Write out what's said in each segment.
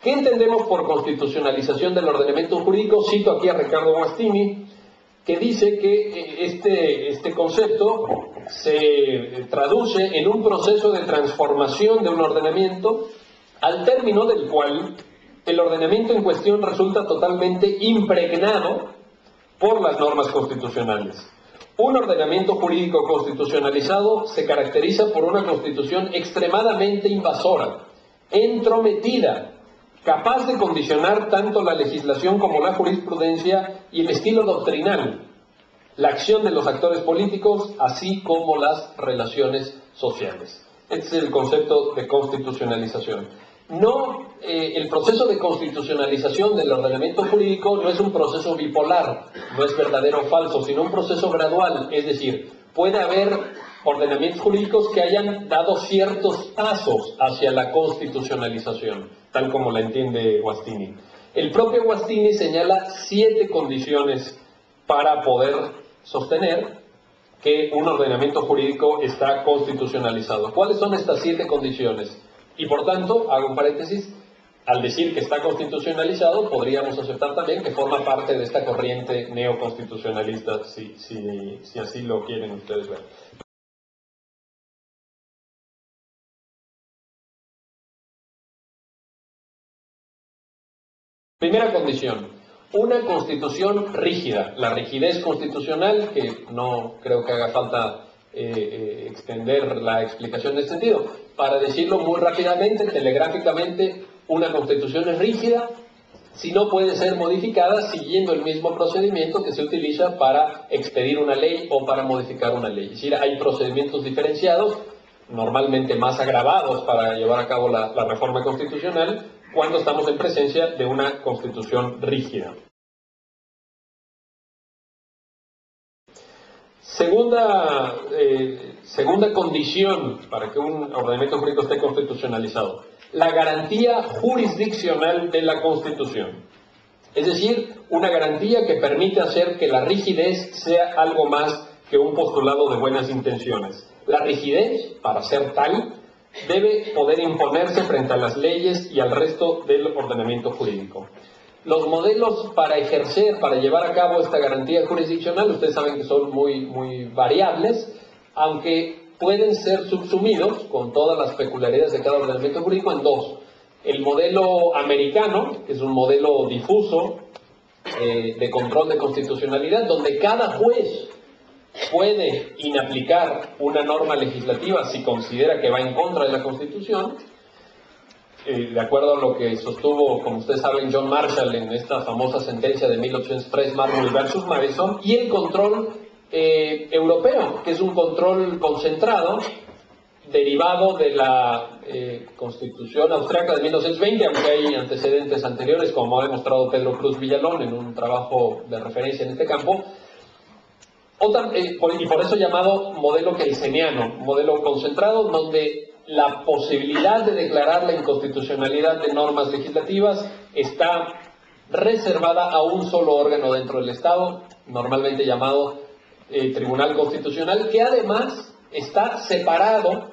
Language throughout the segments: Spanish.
¿Qué entendemos por constitucionalización del ordenamiento jurídico? Cito aquí a Ricardo Guastini, que dice que este concepto se traduce en un proceso de transformación de un ordenamiento, al término del cual el ordenamiento en cuestión resulta totalmente impregnado por las normas constitucionales. Un ordenamiento jurídico constitucionalizado se caracteriza por una constitución extremadamente invasora, entrometida, capaz de condicionar tanto la legislación como la jurisprudencia y el estilo doctrinal, la acción de los actores políticos, así como las relaciones sociales. Este es el concepto de constitucionalización. El proceso de constitucionalización del ordenamiento jurídico no es un proceso bipolar, no es verdadero o falso, sino un proceso gradual, es decir, puede haber ordenamientos jurídicos que hayan dado ciertos pasos hacia la constitucionalización, tal como la entiende Guastini. El propio Guastini señala 7 condiciones para poder sostener que un ordenamiento jurídico está constitucionalizado. ¿Cuáles son estas 7 condiciones? Y por tanto, hago un paréntesis, al decir que está constitucionalizado, podríamos aceptar también que forma parte de esta corriente neoconstitucionalista, si así lo quieren ustedes ver. Primera condición, una constitución rígida. La rigidez constitucional, que no creo que haga falta extender la explicación en este sentido. Para decirlo muy rápidamente, telegráficamente, una constitución es rígida si no puede ser modificada siguiendo el mismo procedimiento que se utiliza para expedir una ley o para modificar una ley. Es decir, hay procedimientos diferenciados, normalmente más agravados para llevar a cabo la reforma constitucional, cuando estamos en presencia de una constitución rígida. Segunda condición para que un ordenamiento jurídico esté constitucionalizado, la garantía jurisdiccional de la Constitución. Es decir, una garantía que permite hacer que la rigidez sea algo más que un postulado de buenas intenciones. La rigidez, para ser tal, debe poder imponerse frente a las leyes y al resto del ordenamiento jurídico. Los modelos para ejercer, para llevar a cabo esta garantía jurisdiccional, ustedes saben que son muy variables, aunque pueden ser subsumidos, con todas las peculiaridades de cada ordenamiento jurídico, en 2. El modelo americano, que es un modelo difuso de control de constitucionalidad, donde cada juez puede inaplicar una norma legislativa si considera que va en contra de la Constitución, de acuerdo a lo que sostuvo, como ustedes saben, John Marshall en esta famosa sentencia de 1803, Marbury versus Madison, y el control europeo, que es un control concentrado, derivado de la Constitución austriaca de 1920, aunque hay antecedentes anteriores, como ha demostrado Pedro Cruz Villalón en un trabajo de referencia en este campo, y por eso llamado modelo kelseniano, modelo concentrado, donde la posibilidad de declarar la inconstitucionalidad de normas legislativas está reservada a un solo órgano dentro del Estado, normalmente llamado Tribunal Constitucional, que además está separado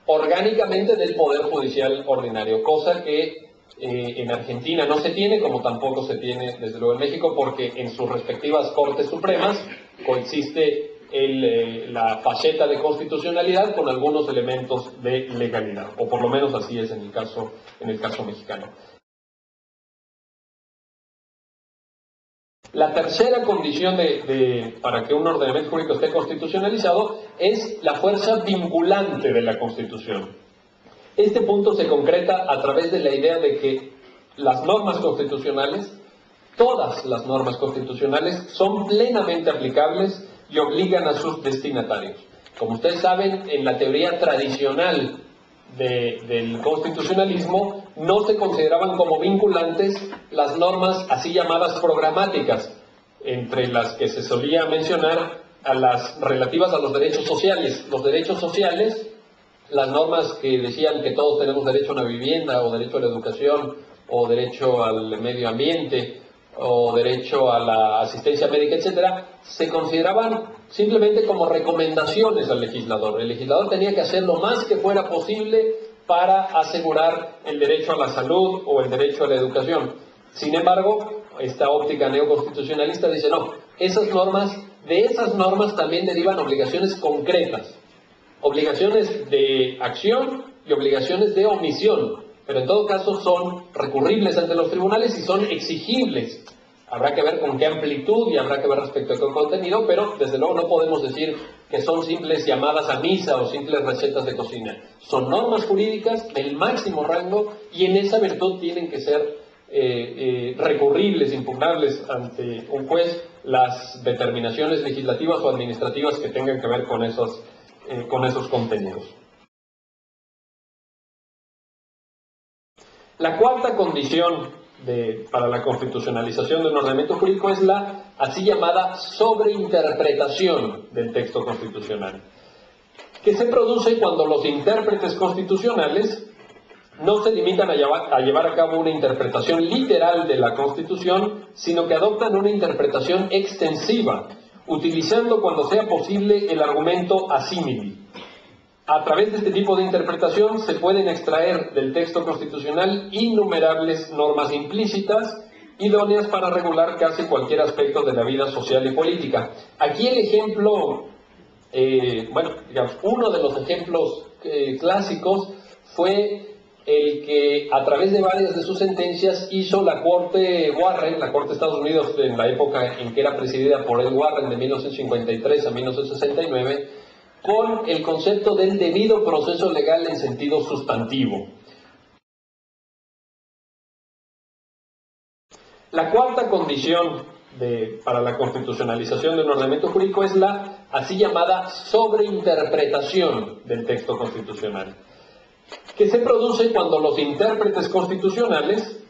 orgánicamente del Poder Judicial ordinario, cosa que en Argentina no se tiene, como tampoco se tiene desde luego en México, porque en sus respectivas Cortes Supremas coexiste la faceta de constitucionalidad con algunos elementos de legalidad, o por lo menos así es en el caso mexicano. La tercera condición para que un ordenamiento jurídico esté constitucionalizado es la fuerza vinculante de la Constitución. Este punto se concreta a través de la idea de que las normas constitucionales, todas las normas constitucionales, son plenamente aplicables y obligan a sus destinatarios. Como ustedes saben, en la teoría tradicional del constitucionalismo no se consideraban como vinculantes las normas así llamadas programáticas, entre las que se solía mencionar a las relativas a los derechos sociales. Los derechos sociales, las normas que decían que todos tenemos derecho a una vivienda, o derecho a la educación, o derecho al medio ambiente, o derecho a la asistencia médica, etcétera, se consideraban simplemente como recomendaciones al legislador. El legislador tenía que hacer lo más que fuera posible para asegurar el derecho a la salud o el derecho a la educación. Sin embargo, esta óptica neoconstitucionalista dice no, de esas normas también derivan obligaciones concretas, obligaciones de acción y obligaciones de omisión, pero en todo caso son recurribles ante los tribunales y son exigibles. Habrá que ver con qué amplitud y habrá que ver respecto a qué contenido, pero desde luego no podemos decir que son simples llamadas a misa o simples recetas de cocina. Son normas jurídicas del máximo rango y en esa virtud tienen que ser recurribles, impugnables ante un juez las determinaciones legislativas o administrativas que tengan que ver con esos contenidos. La cuarta condición para la constitucionalización de un ordenamiento jurídico es la así llamada sobreinterpretación del texto constitucional, que se produce cuando los intérpretes constitucionales no se limitan a llevar a cabo una interpretación literal de la Constitución, sino que adoptan una interpretación extensiva, utilizando cuando sea posible el argumento asímili. A través de este tipo de interpretación se pueden extraer del texto constitucional innumerables normas implícitas, idóneas para regular casi cualquier aspecto de la vida social y política. Aquí el ejemplo, uno de los ejemplos clásicos fue el que a través de varias de sus sentencias hizo la Corte Warren, la Corte de Estados Unidos en la época en que era presidida por Ed Warren de 1953 a 1969, con el concepto del debido proceso legal en sentido sustantivo. La cuarta condición para la constitucionalización de un ordenamiento jurídico es la así llamada sobreinterpretación del texto constitucional, que se produce cuando los intérpretes constitucionales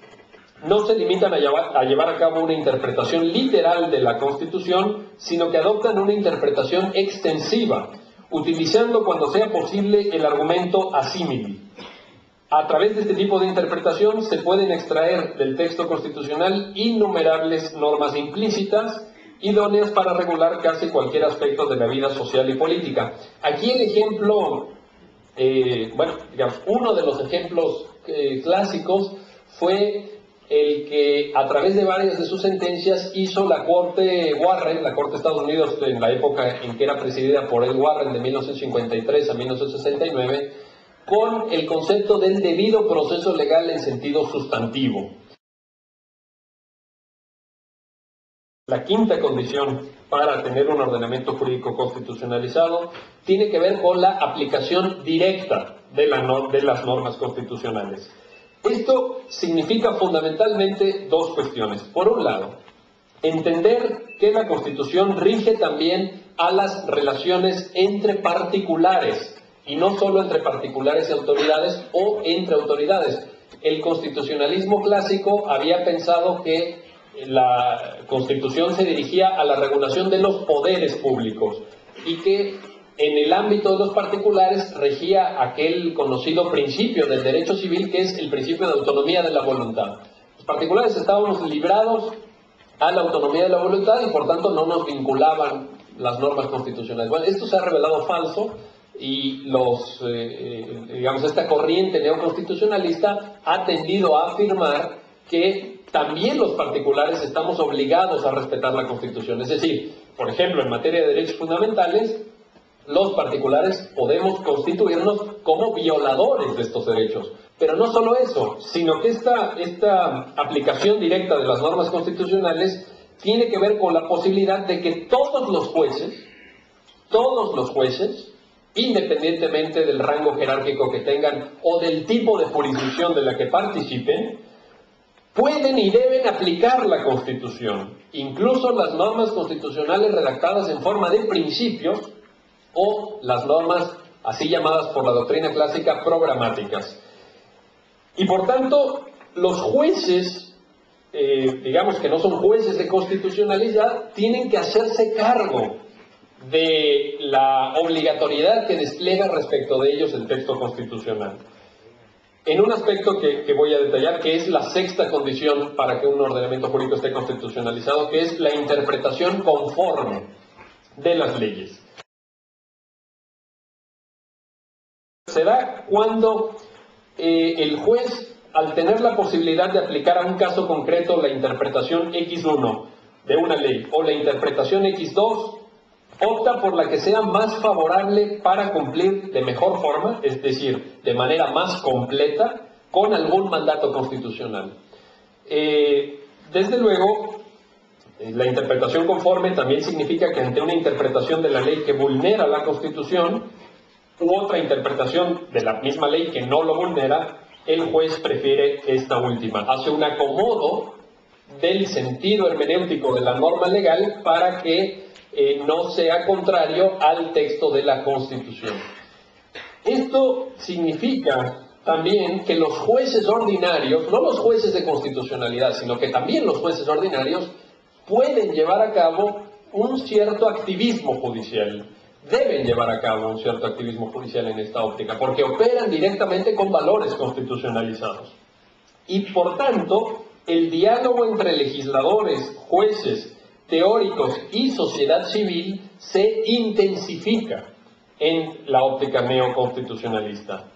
no se limitan a llevar a cabo una interpretación literal de la Constitución, sino que adoptan una interpretación extensiva, utilizando cuando sea posible el argumento asímili. A través de este tipo de interpretación se pueden extraer del texto constitucional innumerables normas implícitas, idóneas para regular casi cualquier aspecto de la vida social y política. Aquí el ejemplo, uno de los ejemplos clásicos fue el que a través de varias de sus sentencias hizo la Corte Warren, la Corte de Estados Unidos en la época en que era presidida por Ed Warren de 1953 a 1969, con el concepto del debido proceso legal en sentido sustantivo. La quinta condición para tener un ordenamiento jurídico constitucionalizado tiene que ver con la aplicación directa de las normas constitucionales. Esto significa fundamentalmente dos cuestiones. Por un lado, entender que la Constitución rige también a las relaciones entre particulares, y no solo entre particulares y autoridades o entre autoridades. El constitucionalismo clásico había pensado que la Constitución se dirigía a la regulación de los poderes públicos y que en el ámbito de los particulares regía aquel conocido principio del derecho civil que es el principio de autonomía de la voluntad. Los particulares estábamos librados a la autonomía de la voluntad y por tanto no nos vinculaban las normas constitucionales. Bueno, esto se ha revelado falso y esta corriente neoconstitucionalista ha tendido a afirmar que también los particulares estamos obligados a respetar la Constitución. Es decir, por ejemplo, en materia de derechos fundamentales, los particulares podemos constituirnos como violadores de estos derechos. Pero no solo eso, sino que esta aplicación directa de las normas constitucionales tiene que ver con la posibilidad de que todos los jueces, independientemente del rango jerárquico que tengan o del tipo de jurisdicción de la que participen, pueden y deben aplicar la Constitución, incluso las normas constitucionales redactadas en forma de principios o las normas así llamadas por la doctrina clásica programáticas. Y por tanto, los jueces, que no son jueces de constitucionalidad, tienen que hacerse cargo de la obligatoriedad que despliega respecto de ellos el texto constitucional. En un aspecto que voy a detallar, que es la sexta condición para que un ordenamiento jurídico esté constitucionalizado, que es la interpretación conforme de las leyes. Se da cuando el juez, al tener la posibilidad de aplicar a un caso concreto la interpretación X1 de una ley o la interpretación X2, opta por la que sea más favorable para cumplir de mejor forma, es decir, de manera más completa, con algún mandato constitucional. Desde luego, la interpretación conforme también significa que ante una interpretación de la ley que vulnera la Constitución u otra interpretación de la misma ley que no lo vulnera, el juez prefiere esta última. Hace un acomodo del sentido hermenéutico de la norma legal para que no sea contrario al texto de la Constitución. Esto significa también que los jueces ordinarios, no los jueces de constitucionalidad, sino que también los jueces ordinarios pueden llevar a cabo un cierto activismo judicial, deben llevar a cabo un cierto activismo judicial en esta óptica, porque operan directamente con valores constitucionalizados. Y por tanto, el diálogo entre legisladores, jueces, teóricos y sociedad civil se intensifica en la óptica neoconstitucionalista.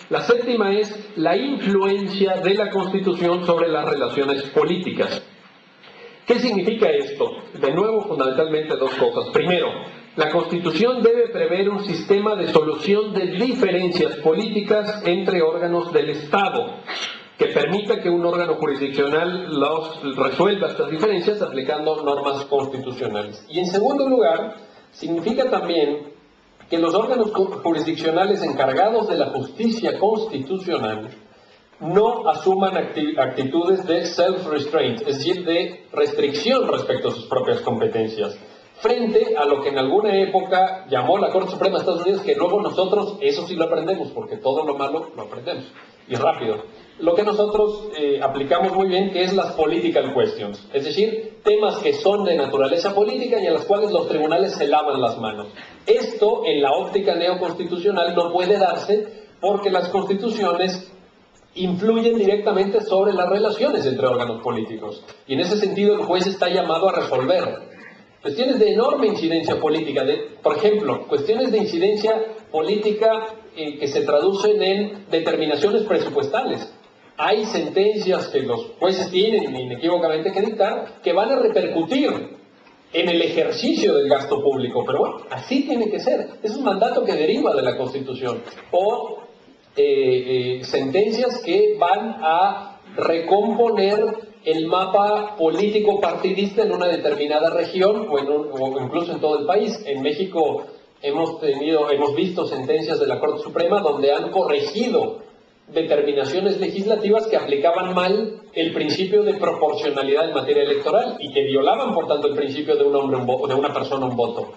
La séptima es la influencia de la Constitución sobre las relaciones políticas. ¿Qué significa esto? De nuevo, fundamentalmente dos cosas. Primero, la Constitución debe prever un sistema de solución de diferencias políticas entre órganos del Estado, que permita que un órgano jurisdiccional resuelva estas diferencias aplicando normas constitucionales. Y en segundo lugar, significa también que los órganos jurisdiccionales encargados de la justicia constitucional no asuman actitudes de self-restraint, es decir, de restricción respecto a sus propias competencias, frente a lo que en alguna época llamó la Corte Suprema de Estados Unidos, que luego nosotros, eso sí lo aprendemos, porque todo lo malo lo aprendemos, y rápido. Lo que nosotros aplicamos muy bien, que es las political questions, es decir, temas que son de naturaleza política y en las cuales los tribunales se lavan las manos. Esto, en la óptica neoconstitucional, no puede darse porque las constituciones influyen directamente sobre las relaciones entre órganos políticos. Y en ese sentido el juez está llamado a resolver cuestiones de enorme incidencia política, por ejemplo, cuestiones de incidencia política que se traducen en determinaciones presupuestales. Hay sentencias que los jueces tienen inequívocamente que dictar que van a repercutir en el ejercicio del gasto público, pero bueno, así tiene que ser. Es un mandato que deriva de la Constitución. O sentencias que van a recomponer el mapa político partidista en una determinada región o incluso en todo el país. En México hemos visto sentencias de la Corte Suprema donde han corregido determinaciones legislativas que aplicaban mal el principio de proporcionalidad en materia electoral y que violaban, por tanto, el principio de una persona un voto.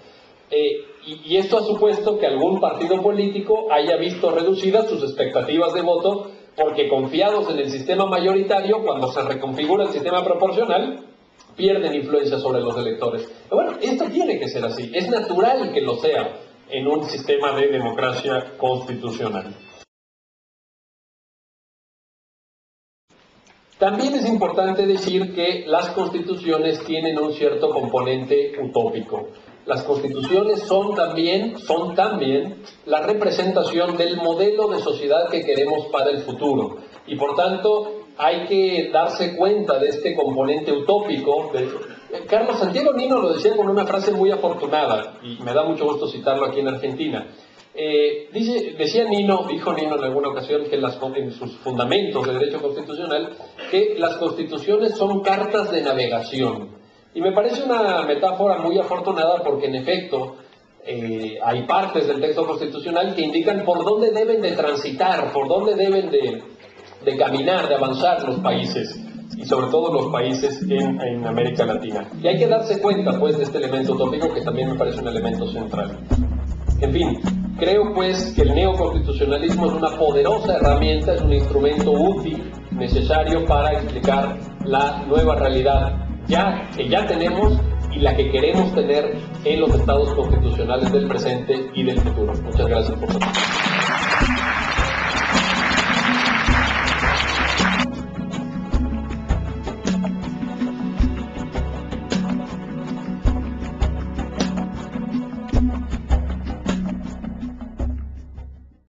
Y esto ha supuesto que algún partido político haya visto reducidas sus expectativas de voto porque, confiados en el sistema mayoritario, cuando se reconfigura el sistema proporcional, pierden influencia sobre los electores. Pero bueno, esto tiene que ser así, es natural que lo sea en un sistema de democracia constitucional. También es importante decir que las constituciones tienen un cierto componente utópico. Las constituciones son también la representación del modelo de sociedad que queremos para el futuro. Y por tanto, hay que darse cuenta de este componente utópico. Carlos Santiago Nino lo decía con una frase muy afortunada, y me da mucho gusto citarlo aquí en Argentina. Dijo Nino en alguna ocasión que en sus fundamentos de derecho constitucional, que las constituciones son cartas de navegación. Y me parece una metáfora muy afortunada porque en efecto hay partes del texto constitucional que indican por dónde deben de transitar, por dónde deben de caminar, de avanzar los países, y sobre todo los países en América Latina. Y hay que darse cuenta pues de este elemento utópico que también me parece un elemento central. En fin, creo pues que el neoconstitucionalismo es una poderosa herramienta, es un instrumento útil, necesario para explicar la nueva realidad que ya tenemos y la que queremos tener en los estados constitucionales del presente y del futuro. Muchas gracias por su atención.